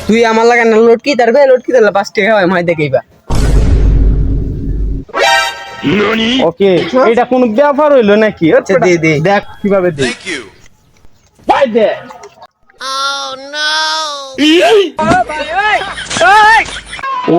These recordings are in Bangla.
তুই আমার লাগা না লটকি তারবে লটকি তারলে 5 টাকা হয় মাই দেখইবা। ওকে, এটা কোন ব্যাপার হইলো নাকি? আচ্ছা, দে দে। দেখ কিভাবে দে। ভাই দে।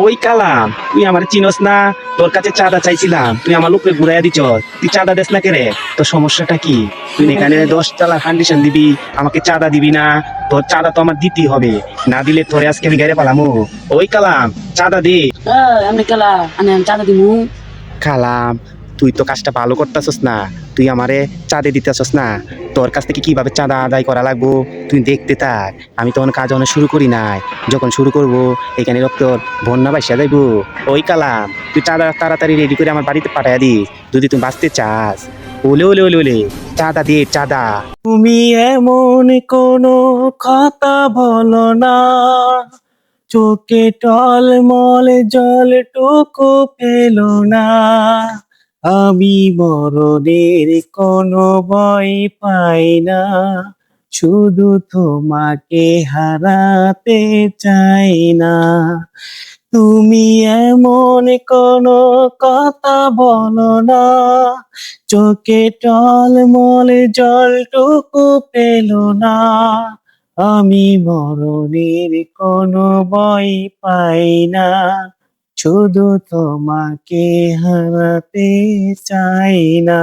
ওই কালাম, তুই আমার চিনস না? তোর কাছে চাঁদা চাইছিলাম, তুই আমার লোককে ঘুরাইয়া দিছ। তুই চাঁদা দেস না কেরে? তোর সমস্যাটা কি? তুই এখানে 10 টাকা কন্ডিশন দিবি, আমাকে চাঁদা দিবি না? তোর চাঁদা তো আমার দিতেই হবে, না দিলে তোরে আজকে আমি গাড়ি পালামু। ওই কালাম, চাঁদা দে। আমি কেলা আমি চাঁদা দিমু। কালাম, তুই তো কাজটা ভালো করতেছস না, তুই আমারে চাঁদে দিতেছস না। তোর কাছ থেকে কিভাবে চাঁদা আদায় করা লাগবো তুই দেখতে থাক। আমি তখন কাজ অনেক শুরু করি নাই, যখন শুরু করব এখানে তোর বন্যা বাইসা যাইবো। ওই কালাম, তুই চাঁদা তাড়াতাড়ি রেডি করে আমার বাড়িতে পাঠাইয়া দিস যদি তুমি বাঁচতে চাস। ওলে ওলে ওলে ওলে, চাঁদা দে চাঁদা। তুমি এমন কোনো কথা বলো না, চোখে টলমল জলটুকু পেলো না। আমি মরণের কোনো ভয় পাই না, শুধু তোমাকে হারাতে চাই না। তুমি এমন কোনো কথা বলো না, চোখে টলমল জলটুকু পেলো না। আমি মরণের কোনো ভয় পাই না, শুধু তোমাকে হারাতে চাই না।